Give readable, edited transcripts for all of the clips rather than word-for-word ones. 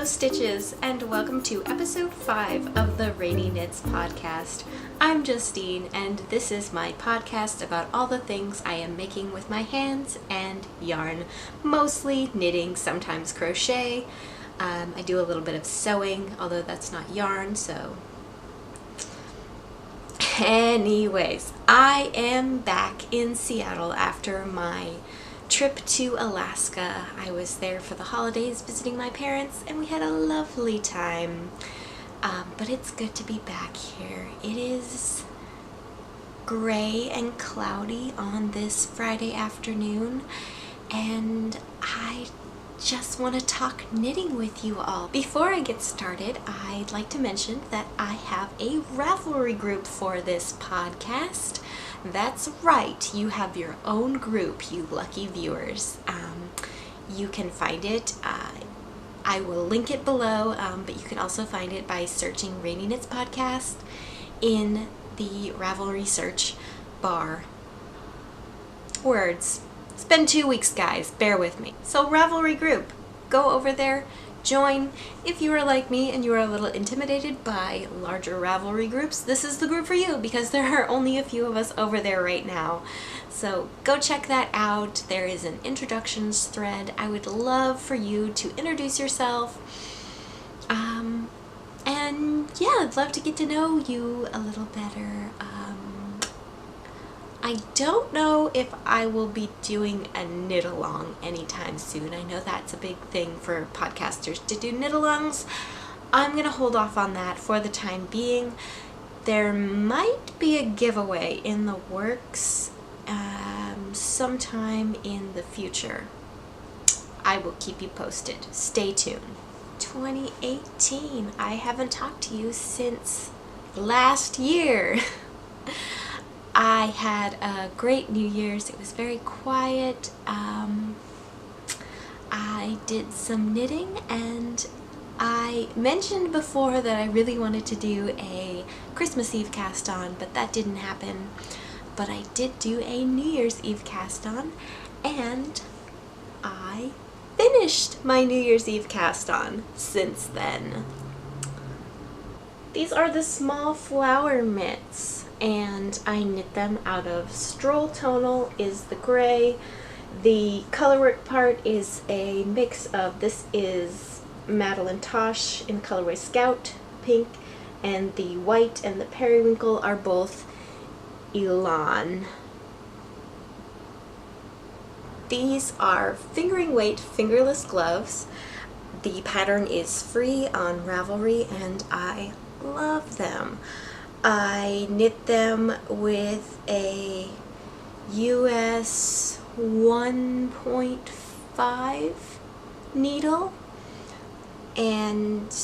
Stitches, and welcome to episode 5 of the Ranney Knits podcast. I'm Justine, and this is my podcast about all the things I am making with my hands and yarn. Mostly knitting, sometimes crochet. I do a little bit of sewing, although that's not yarn, so... Anyways, I am back in Seattle after my trip to Alaska. I was there for the holidays visiting my parents, and we had a lovely time. But it's good to be back here. It is gray and cloudy on this Friday afternoon, and I just want to talk knitting with you all. Before I get started, I'd like to mention that I have a Ravelry group for this podcast. That's right, you have your own group, you lucky viewers. You can find it, I will link it below, but you can also find it by searching Ranney Knits Podcast in the Ravelry search bar. Words. It's been 2 weeks, guys, bear with me. So Ravelry group, go over there, join. If you are like me and you are a little intimidated by larger Ravelry groups, this is the group for you because there are only a few of us over there right now. So go check that out. There is an introductions thread. I would love for you to introduce yourself. And yeah, I'd love to get to know you a little better. I don't know if I will be doing a knit along anytime soon. I know that's a big thing for podcasters to do knit alongs. I'm gonna hold off on that for the time being. There might be a giveaway in the works sometime in the future. I will keep you posted. Stay tuned. 2018. I haven't talked to you since last year. I had a great New Year's. It was very quiet. I did some knitting, and I mentioned before that I really wanted to do a Christmas Eve cast on, but that didn't happen. But I did do a New Year's Eve cast on, and I finished my New Year's Eve cast on since then. These are the small flower mitts, and I knit them out of Stroll Tonal is the gray. The colorwork part is a mix of, this is Madeline Tosh in colorway Scout pink, and the white and the periwinkle are both Elan. These are fingering weight fingerless gloves. The pattern is free on Ravelry, and I love them. I knit them with a US 1.5 needle, and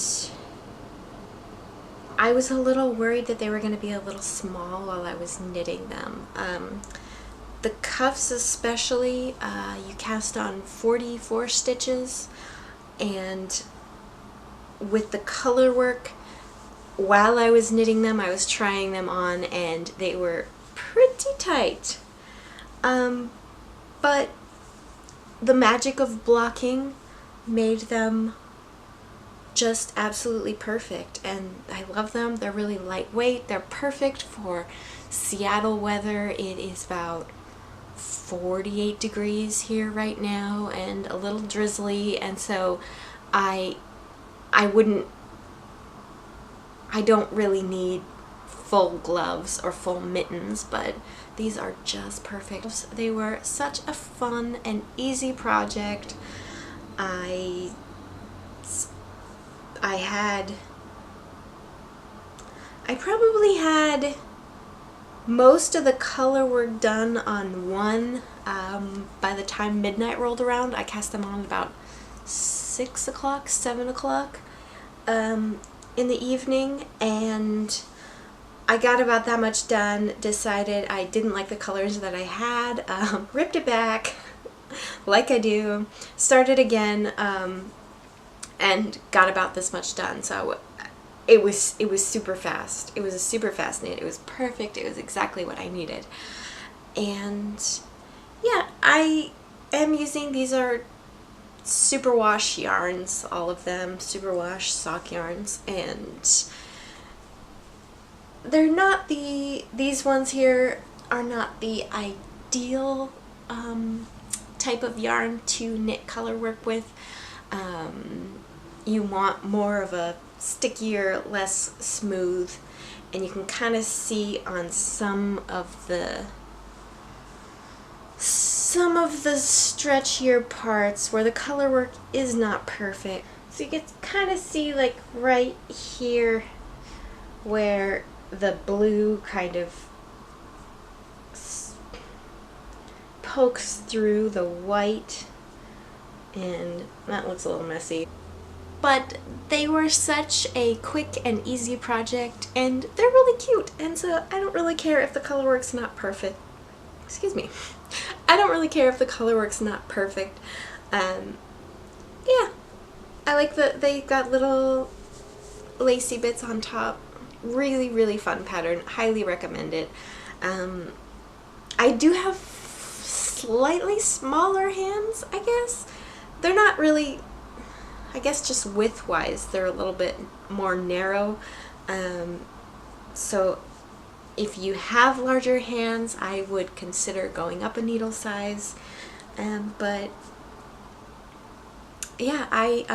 I was a little worried that they were going to be a little small while I was knitting them. The cuffs especially, you cast on 44 stitches, and with the color work, while I was knitting them, I was trying them on, and they were pretty tight. But the magic of blocking made them just absolutely perfect, and I love them. They're really lightweight. They're perfect for Seattle weather. It is about 48 degrees here right now and a little drizzly, and so I don't really need full gloves or full mittens, but these are just perfect. They were such a fun and easy project. I probably had most of the color work done on one. By the time midnight rolled around, I cast them on about 6 o'clock, 7 o'clock in the evening, and I got about that much done, decided I didn't like the colors that I had, ripped it back like I do, started again, and got about this much done. So it was super fast. It was a super fast knit. It was perfect. It was exactly what I needed. And yeah, I am using, these are superwash yarns, all of them, superwash sock yarns, and they're not these ones here are not the ideal type of yarn to knit color work with. You want more of a stickier, less smooth, and you can kind of see on some of the stretchier parts where the color work is not perfect. So you can kind of see like right here where the blue kind of pokes through the white, and that looks a little messy. But they were such a quick and easy project, and they're really cute, and so I don't really care if the color work's not perfect. Excuse me. I don't really care if the color work's not perfect. Yeah, I like that they got little lacy bits on top. Really, really fun pattern. Highly recommend it. I do have slightly smaller hands, I guess. They're not really, I guess just width-wise, they're a little bit more narrow. So if you have larger hands, I would consider going up a needle size. But yeah, I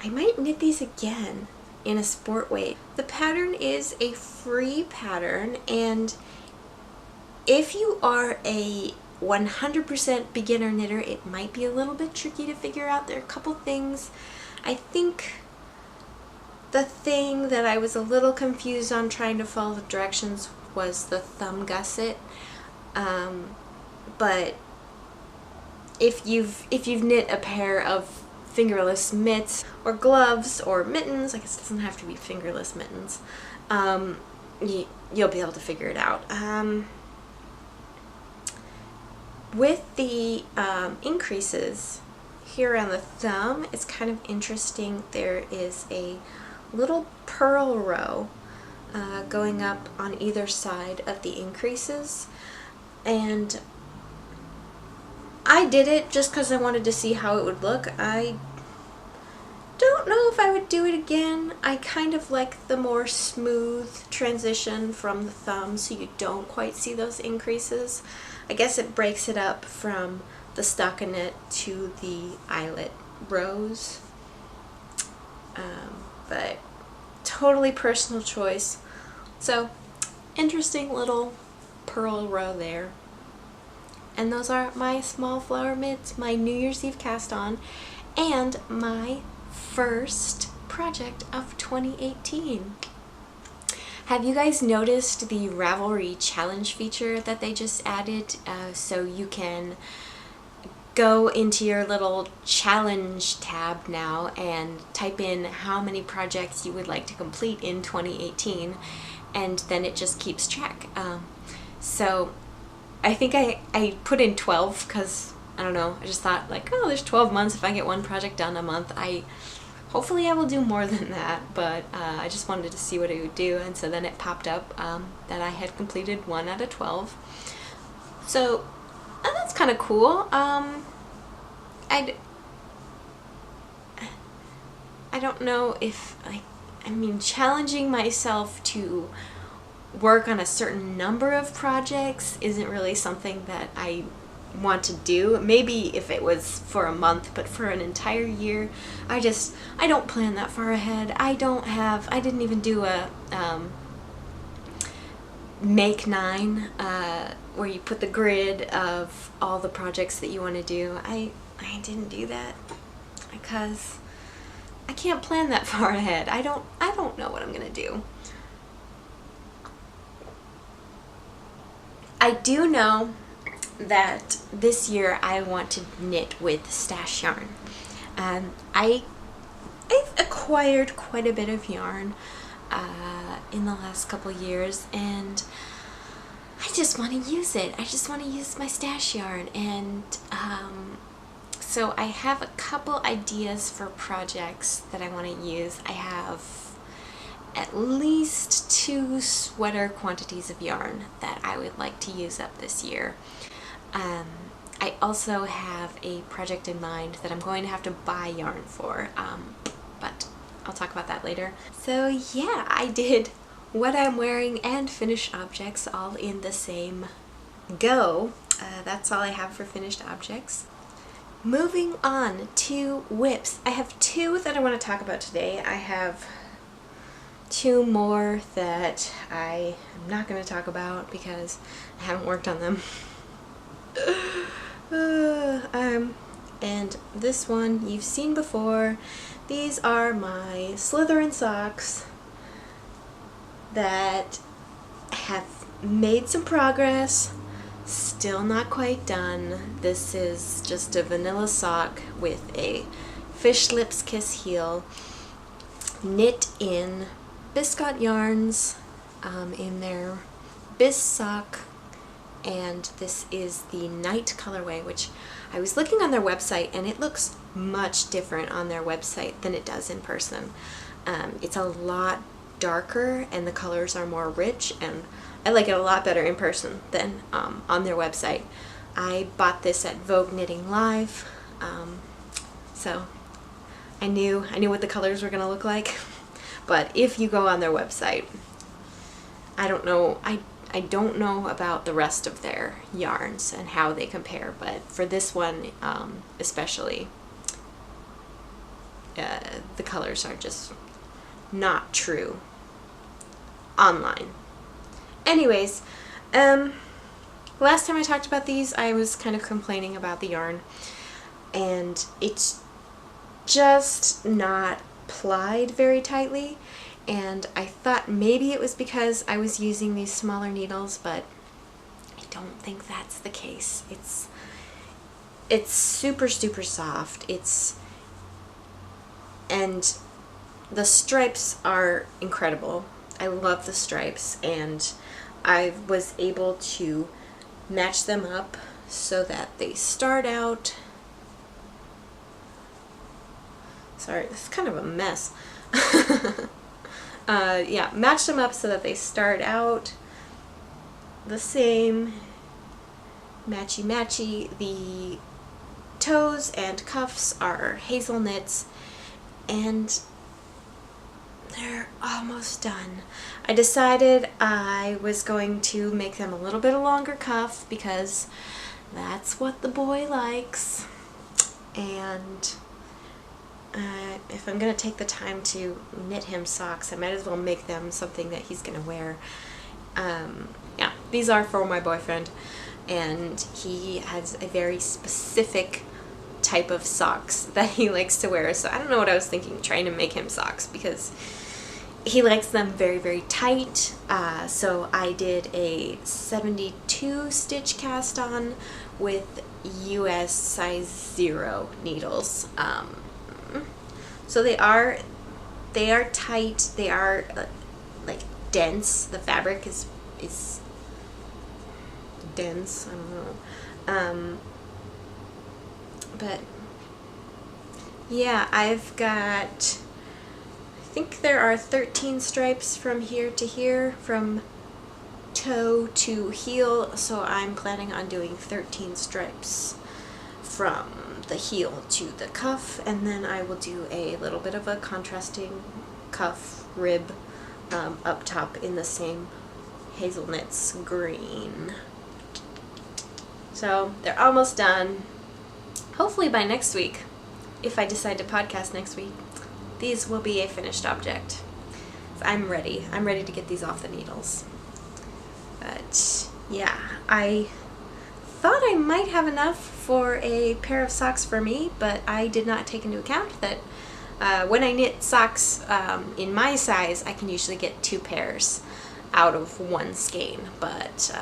might knit these again in a sport weight. The pattern is a free pattern, and if you are a 100% beginner knitter, it might be a little bit tricky to figure out. There are a couple things. I think the thing that I was a little confused on trying to follow the directions was the thumb gusset. But if you've knit a pair of fingerless mitts or gloves or mittens, I guess it doesn't have to be fingerless mittens, you'll be able to figure it out. With the increases here on the thumb, it's kind of interesting. There is a little purl row going up on either side of the increases, and I did it just because I wanted to see how it would look. I don't know if I would do it again. I kind of like the more smooth transition from the thumb, so you don't quite see those increases. I guess it breaks it up from the stockinette to the eyelet rows. But totally personal choice. So interesting little purl row there. And those are my small flower mitts, my New Year's Eve cast on, and my first project of 2018. Have you guys noticed the Ravelry challenge feature that they just added? So you can go into your little challenge tab now and type in how many projects you would like to complete in 2018, and then it just keeps track. So I think I put in 12 because, I don't know, I just thought like, oh, there's 12 months. If I get one project done a month, hopefully I will do more than that, but I just wanted to see what it would do, and so then it popped up that I had completed 1 out of 12. So that's kind of cool. I don't know if, I mean, challenging myself to work on a certain number of projects isn't really something that I want to do. Maybe if it was for a month, but for an entire year, I don't plan that far ahead. I didn't even do a make 9 where you put the grid of all the projects that you want to do. I didn't do that because I can't plan that far ahead. I don't know what I'm gonna do. I do know that this year I want to knit with stash yarn. I've acquired quite a bit of yarn in the last couple years, and I just want to use it. I just want to use my stash yarn, and so I have a couple ideas for projects that I want to use. I have at least 2 sweater quantities of yarn that I would like to use up this year. I also have a project in mind that I'm going to have to buy yarn for, but I'll talk about that later. So yeah, I did what I'm wearing and finished objects all in the same go. That's all I have for finished objects. Moving on to whips. I have two that I want to talk about today. I have two more that I am not going to talk about because I haven't worked on them. And this one you've seen before. These are my Slytherin socks that have made some progress. Still not quite done. This is just a vanilla sock with a Fish Lips Kiss heel, knit in Biscot yarns in their Bis sock, and this is the Night colorway, which I was looking on their website and it looks much different on their website than it does in person. It's a lot darker and the colors are more rich, and I like it a lot better in person than on their website. I bought this at Vogue Knitting Live, so I knew what the colors were gonna look like. But if you go on their website, I don't know about the rest of their yarns and how they compare, but for this one especially, the colors are just not true online. Anyways, last time I talked about these, I was kind of complaining about the yarn, and it's just not plied very tightly, and I thought maybe it was because I was using these smaller needles, but I don't think that's the case. It's super soft. And the stripes are incredible. I love the stripes, and I was able to match them up so that they start out. Sorry, this is kind of a mess. Yeah, match them up so that they start out the same, matchy-matchy. The toes and cuffs are hazel knits, and they're almost done. I decided I was going to make them a little bit longer cuff because that's what the boy likes, and if I'm going to take the time to knit him socks, I might as well make them something that he's going to wear. Yeah, these are for my boyfriend, and he has a very specific type of socks that he likes to wear. So I don't know what I was thinking, trying to make him socks, because he likes them very tight. So I did a 72 stitch cast on with US size 0 needles. So they are tight. They are like dense. The fabric is dense. I don't know. But yeah, I've got, I think there are 13 stripes from here to here, from toe to heel. So I'm planning on doing 13 stripes from the heel to the cuff, and then I will do a little bit of a contrasting cuff rib up top in the same hazelnuts green. So they're almost done. Hopefully by next week, if I decide to podcast next week, these will be a finished object. I'm ready. I'm ready to get these off the needles. But yeah, I thought I might have enough for a pair of socks for me, but I did not take into account that when I knit socks in my size, I can usually get 2 pairs out of one skein, but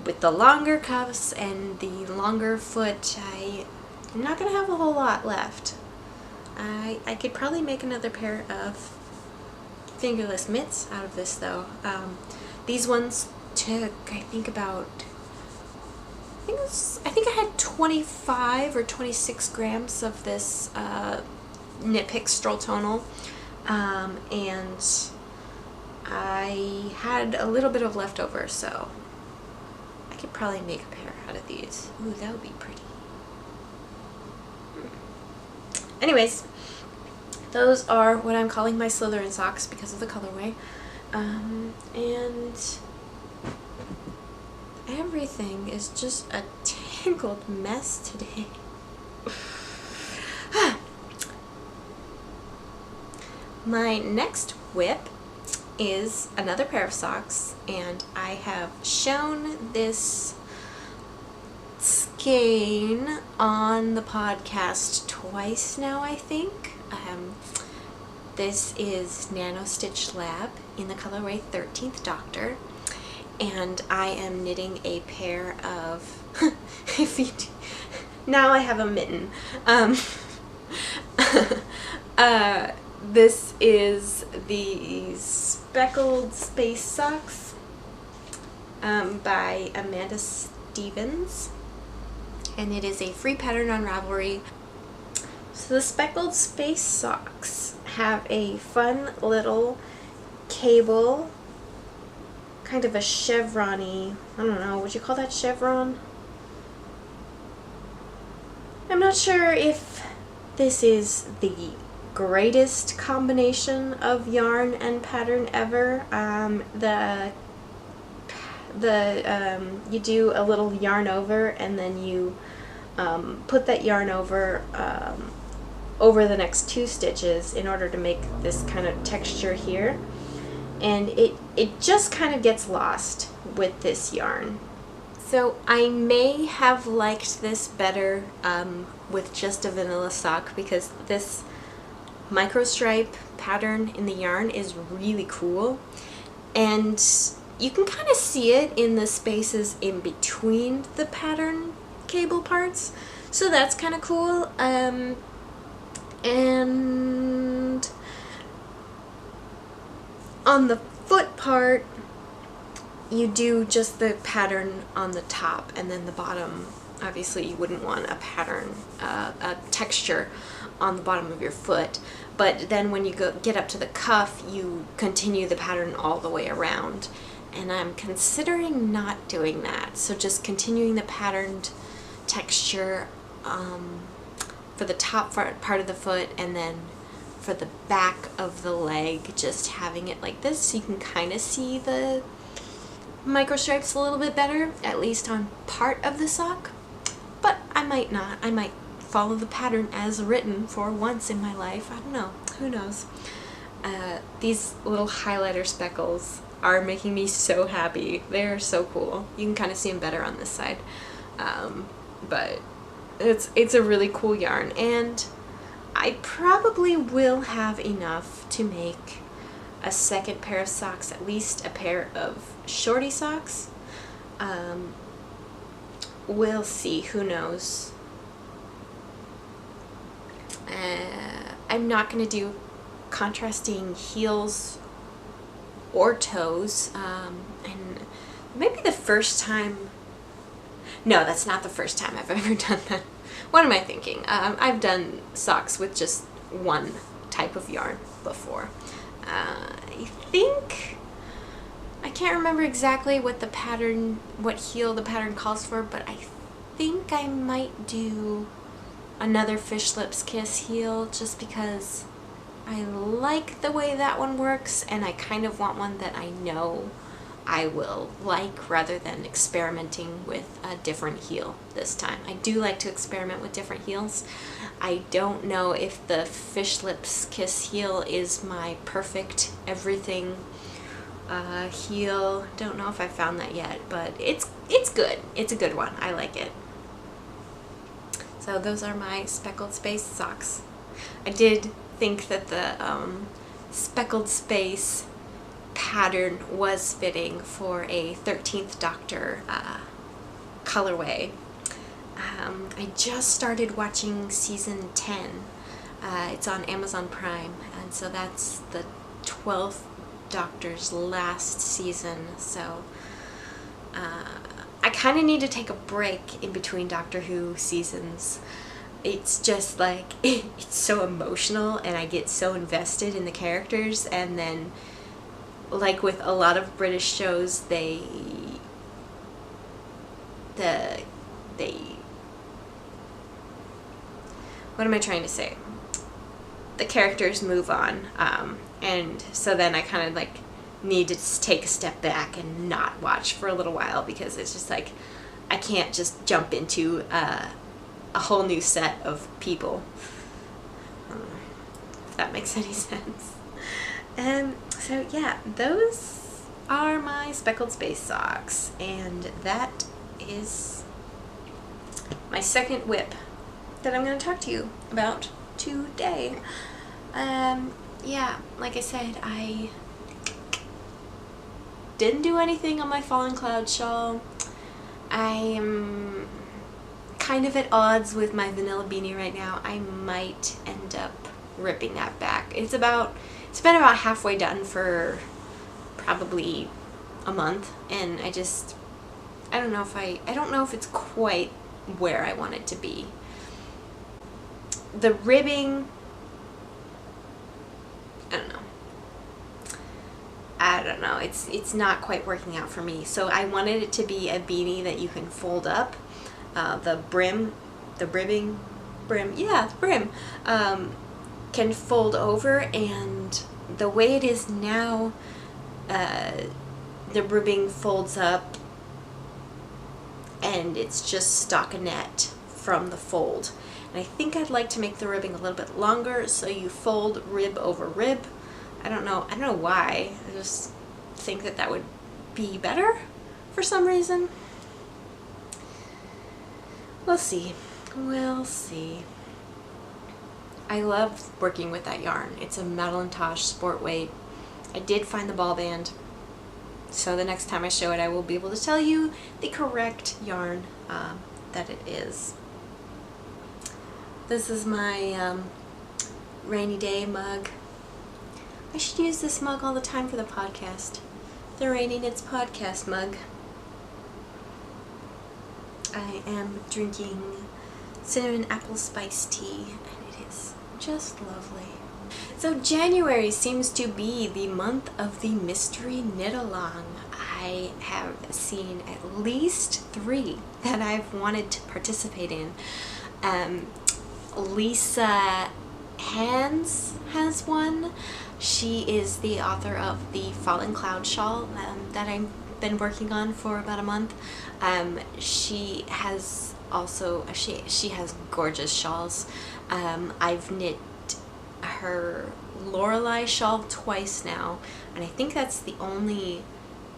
with the longer cuffs and the longer foot, I'm not going to have a whole lot left. I could probably make another pair of fingerless mitts out of this though. These ones took, I think about, I think I had 25 or 26 grams of this Knit Pick Stroll Tonal, and I had a little bit of leftover, so I could probably make a pair out of these. Ooh, that would be pretty. Anyways, those are what I'm calling my Slytherin socks because of the colorway. And everything is just a tangled mess today. My next whip is another pair of socks, and I have shown this skein on the podcast twice now, I think. This is Nano Stitch Lab in the colorway 13th Doctor, and I am knitting a pair of now I have a mitten. This is the Speckled Space Socks by Amanda Stevens, and it is a free pattern on Ravelry. So the Speckled Space Socks have a fun little cable, kind of a chevron-y, I don't know, would you call that chevron? I'm not sure if this is the greatest combination of yarn and pattern ever. You do a little yarn over, and then you put that yarn over the next 2 stitches in order to make this kind of texture here, and it just kind of gets lost with this yarn. So I may have liked this better with just a vanilla sock, because this micro stripe pattern in the yarn is really cool, and you can kind of see it in the spaces in between the pattern cable parts, so that's kind of cool. And on the foot part, you do just the pattern on the top, and then the bottom, obviously you wouldn't want a pattern, a texture on the bottom of your foot, but then when you get up to the cuff, you continue the pattern all the way around, and I'm considering not doing that, so just continuing the patterned texture for the top part of the foot, and then for the back of the leg, just having it like this so you can kind of see the micro stripes a little bit better, at least on part of the sock. But I might not. I might follow the pattern as written for once in my life. I don't know. Who knows? These little highlighter speckles are making me so happy. They're so cool. You can kind of see them better on this side. But it's a really cool yarn, and I probably will have enough to make a second pair of socks, at least a pair of shorty socks. We'll see, who knows. I'm not going to do contrasting heels or toes, and maybe the first time. No, that's not the first time I've ever done that. What am I thinking? I've done socks with just one type of yarn before. I think, I can't remember exactly what the pattern, what heel the pattern calls for, but I think I might do another Fish Lips Kiss heel, just because I like the way that one works, and I kind of want one that I know I will like, rather than experimenting with a different heel this time. I do like to experiment with different heels. I don't know if the Fish Lips Kiss heel is my perfect everything heel. Don't know if I found that yet, but it's good. It's a good one. I like it. So those are my Speckled Space socks. I did think that the Speckled Space pattern was fitting for a 13th Doctor colorway. I just started watching season 10. It's on Amazon Prime, and so that's the 12th Doctor's last season, so I kind of need to take a break in between Doctor Who seasons. It's just like, it's so emotional, and I get so invested in the characters, and then like with a lot of British shows, they what am I trying to say? The characters move on, and so then I kind of like need to just take a step back and not watch for a little while, because it's just like I can't just jump into a whole new set of people. If that makes any sense. So yeah, those are my speckled space socks, and that is my second whip that I'm going to talk to you about today. Yeah, like I said, I didn't do anything on my Fallen Cloud shawl. I am kind of at odds with my vanilla beanie right now. I might end up ripping that back. It's been about halfway done for probably a month, and I don't know if it's quite where I want it to be. The ribbing, I don't know. It's not quite working out for me. So I wanted it to be a beanie that you can fold up. The brim can fold over, and the way it is now, the ribbing folds up and it's just stockinette from the fold. And I think I'd like to make the ribbing a little bit longer, so you fold rib over rib. I don't know why. I just think that would be better for some reason. We'll see. We'll see. I love working with that yarn. It's a Madelinetosh sport weight. I did find the ball band, so the next time I show it, I will be able to tell you the correct yarn that it is. This is my rainy day mug. I should use this mug all the time for the podcast. The Rainy Knits podcast mug. I am drinking cinnamon apple spice tea, and it is just lovely. So January seems to be the month of the mystery knit along. I have seen at least 3 that I've wanted to participate in. Lisa Hands has one. She is the author of the Fallen Cloud shawl that I've been working on for about a month. She has also, she has gorgeous shawls. I've knit her Lorelei shawl twice now, and I think that's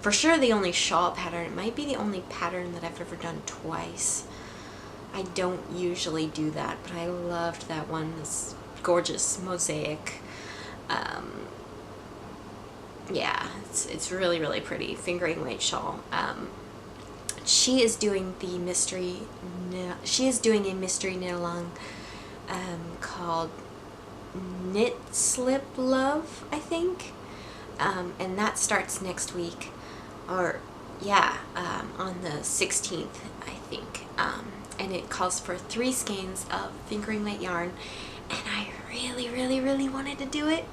for sure the only shawl pattern. It might be the only pattern that I've ever done twice. I don't usually do that, but I loved that one. This gorgeous mosaic. Yeah, it's really, really pretty fingering weight shawl. She is doing a mystery knit along called Knit Slip Love, I think, and that starts next week, or yeah, on the 16th, I think, and it calls for 3 skeins of fingering weight yarn, and I really, really, really wanted to do it,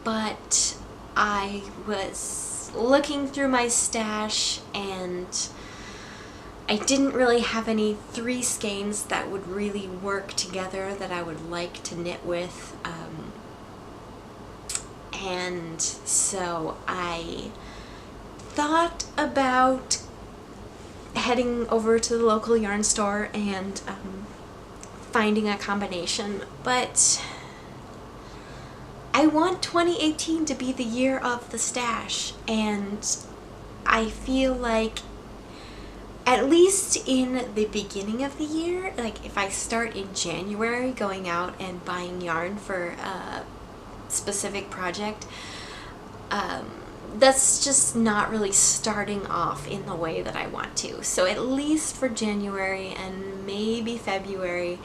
but I was looking through my stash and I didn't really have any 3 skeins that would really work together that I would like to knit with, and so I thought about heading over to the local yarn store and finding a combination, but I want 2018 to be the year of the stash, and I feel like at least in the beginning of the year, like if I start in January going out and buying yarn for a specific project, that's just not really starting off in the way that I want to. So at least for January and maybe February,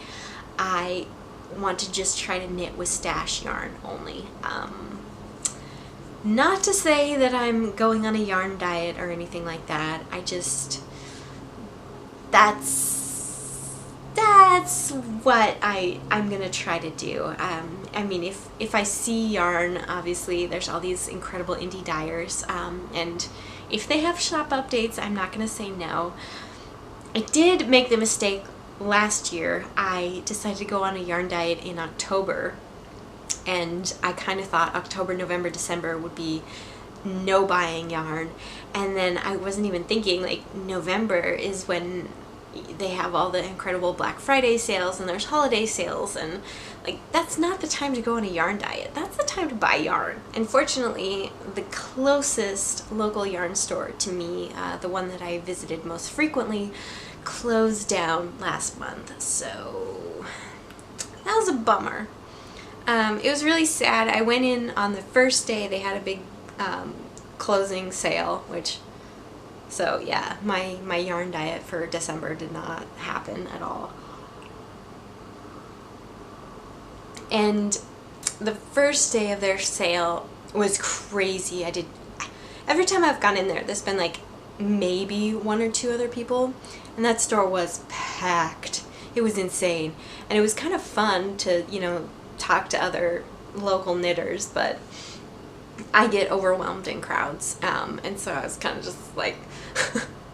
I want to just try to knit with stash yarn only. Not to say that I'm going on a yarn diet or anything like that. I just, that's what I'm gonna try to do. I mean, if I see yarn, obviously there's all these incredible indie dyers, and if they have shop updates, I'm not gonna say no. I did make the mistake last year. I decided to go on a yarn diet in October, and I kind of thought October, November, December would be no buying yarn, and then I wasn't even thinking like November is when they have all the incredible Black Friday sales and there's holiday sales, and like that's not the time to go on a yarn diet. That's the time to buy yarn. And fortunately, the closest local yarn store to me, the one that I visited most frequently, closed down last month, so that was a bummer. It was really sad. I went in on the first day. They had a big closing sale, so yeah, my yarn diet for December did not happen at all. And the first day of their sale was crazy. Every time I've gone in there, there's been like maybe one or two other people, and that store was packed. It was insane, and it was kind of fun to, you know, talk to other local knitters, but I get overwhelmed in crowds, and so I was kind of just like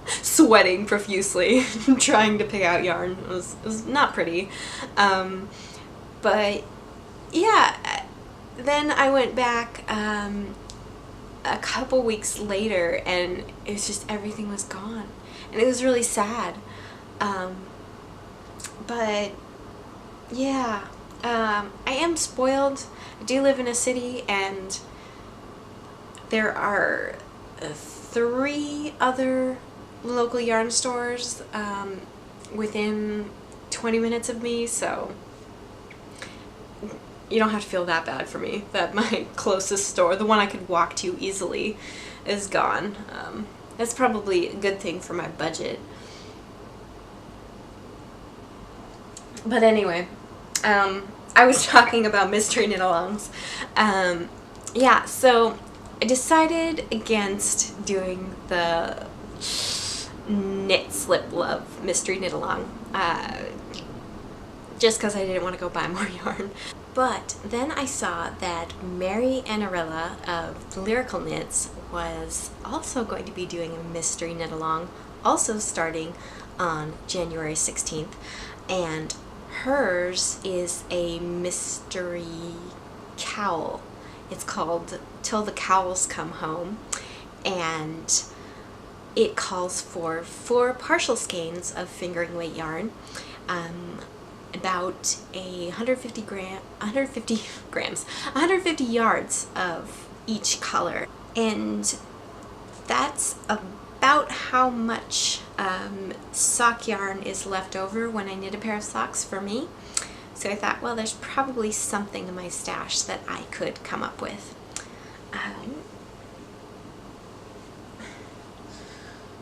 sweating profusely trying to pick out yarn. It was not pretty, but yeah, then I went back a couple weeks later, and it was just everything was gone, and it was really sad. But yeah, I am spoiled. I do live in a city, and there are 3 other local yarn stores within 20 minutes of me, so you don't have to feel that bad for me that my closest store, the one I could walk to easily, is gone. That's probably a good thing for my budget. But anyway, I was talking about mystery knit-alongs. Yeah, so I decided against doing the Knit Slip Love mystery knit-along, just because I didn't want to go buy more yarn. But then I saw that Mary Annarella of Lyrical Knits was also going to be doing a mystery knit-along, also starting on January 16th, and hers is a mystery cowl. It's called Till the Cowls Come Home, and it calls for 4 partial skeins of fingering weight yarn, about 150 yards of each color, and that's about how much sock yarn is left over when I knit a pair of socks for me. So I thought, well, there's probably something in my stash that I could come up with.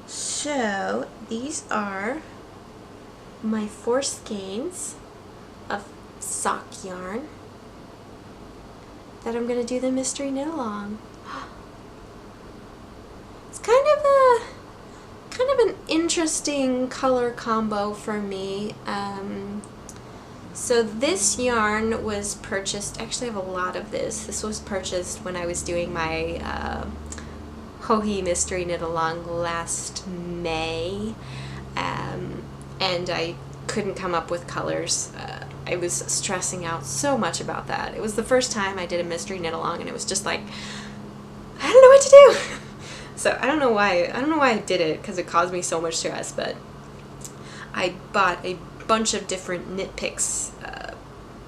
So these are my 4 skeins of sock yarn that I'm going to do the mystery knit along. It's kind of an interesting color combo for me. So this yarn was purchased, actually I have a lot of this. This was purchased when I was doing my Hohi mystery knit along last May, and I couldn't come up with colors. I was stressing out so much about that. It was the first time I did a mystery knit along, and it was just like, I don't know what to do. So I don't know why I did it, because it caused me so much stress, but I bought a bunch of different Knit Picks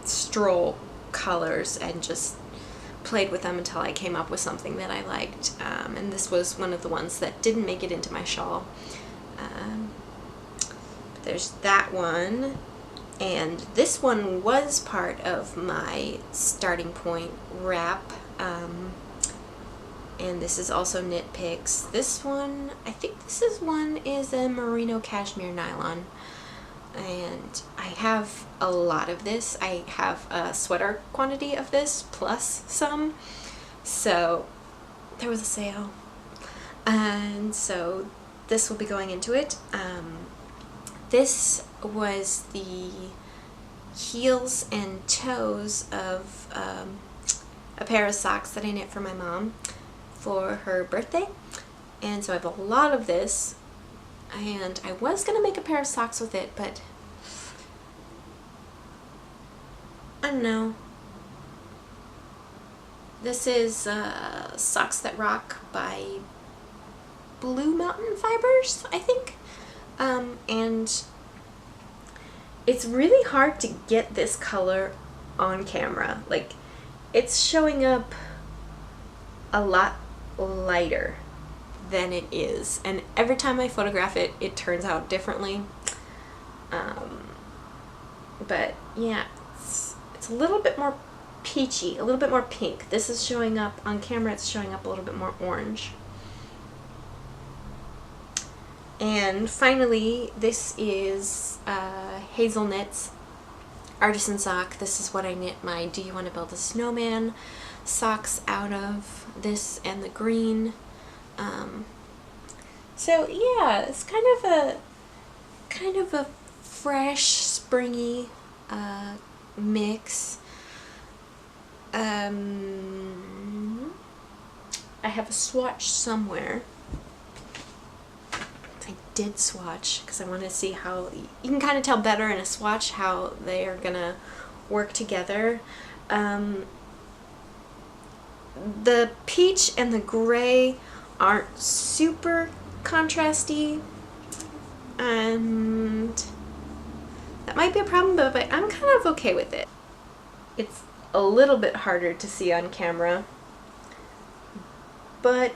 stroll colors and just played with them until I came up with something that I liked, and this was one of the ones that didn't make it into my shawl. There's that one, and this one was part of my starting point wrap, and this is also Knit Picks. This one, I think this is a merino cashmere nylon, and I have a lot of this. I have a sweater quantity of this plus some, so there was a sale, and so this will be going into it. This was the heels and toes of a pair of socks that I knit for my mom for her birthday, and so I have a lot of this, and I was gonna make a pair of socks with it, but I don't know. This is Socks That Rock by Blue Mountain Fibers, I think. And it's really hard to get this color on camera. Like, it's showing up a lot lighter than it is. And every time I photograph it, it turns out differently. But yeah, it's a little bit more peachy, a little bit more pink. This is showing up on camera, it's showing up a little bit more orange. And finally, this is Hazelnut's Artisan Sock. This is what I knit my Do You Want to Build a Snowman socks out of, this and the green. So yeah, it's kind of a fresh, springy mix. I have a swatch somewhere. I did swatch because I want to see how you can kind of tell better in a swatch how they are gonna work together. The peach and the gray aren't super contrasty, and that might be a problem, but I'm kind of okay with it. It's a little bit harder to see on camera, but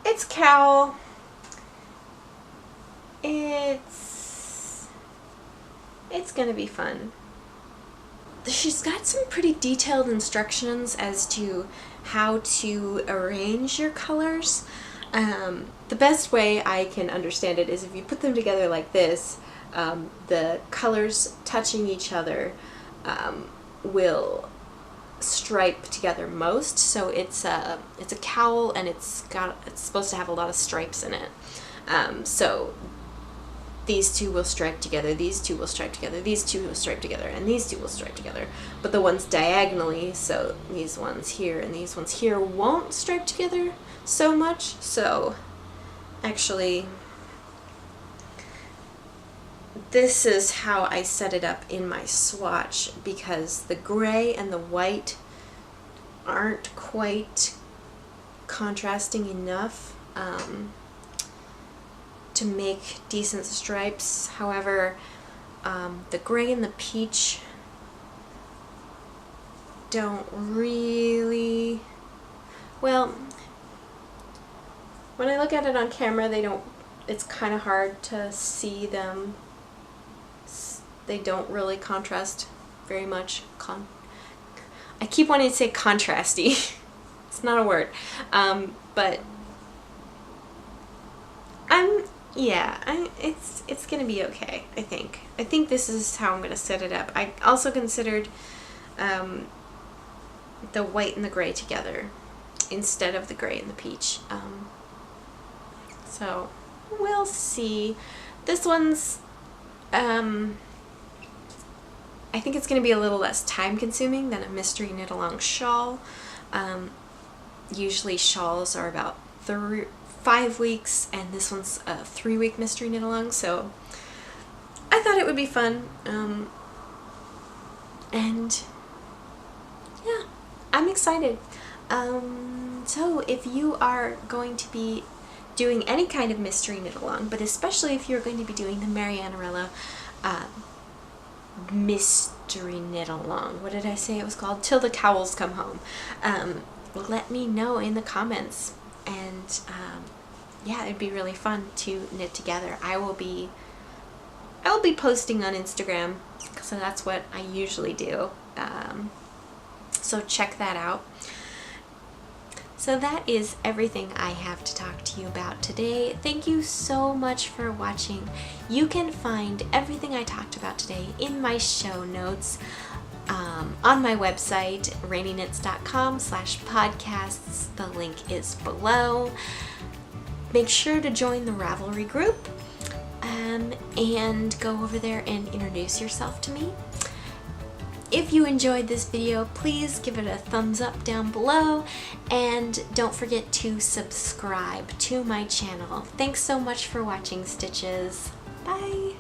it's cowl. It's gonna be fun. She's got some pretty detailed instructions as to how to arrange your colors. The best way I can understand it is if you put them together like this, the colors touching each other will stripe together most. So it's a cowl, and it's supposed to have a lot of stripes in it. So these two will stripe together, these two will stripe together, these two will stripe together, and these two will stripe together. But the ones diagonally, so these ones here and these ones here, won't stripe together so much. So actually, this is how I set it up in my swatch, because the gray and the white aren't quite contrasting enough to make decent stripes. However, the gray and the peach don't really, well, when I look at it on camera, it's kind of hard to see them. They don't really contrast very much. I keep wanting to say contrasty. It's not a word. But it's gonna be okay, I think. I think this is how I'm gonna set it up. I also considered the white and the gray together instead of the gray and the peach. So we'll see. This one's I think it's going to be a little less time consuming than a mystery knit along shawl. Usually shawls are about 5 weeks, and this one's a 3-week mystery knit along, so I thought it would be fun. And yeah, I'm excited. So if you are going to be doing any kind of mystery knit along, but especially if you're going to be doing the Marianarella mystery knit along, what did I say it was called? Till the Cowls Come Home. Let me know in the comments, and yeah, it'd be really fun to knit together. I will be posting on Instagram, so that's what I usually do. So check that out. So that is everything I have to talk to you about today. Thank you so much for watching. You can find everything I talked about today in my show notes on my website, ranneyknits.com/podcasts. The link is below. Make sure to join the Ravelry group and go over there and introduce yourself to me. If you enjoyed this video, please give it a thumbs up down below, and don't forget to subscribe to my channel. Thanks so much for watching, Stitches. Bye!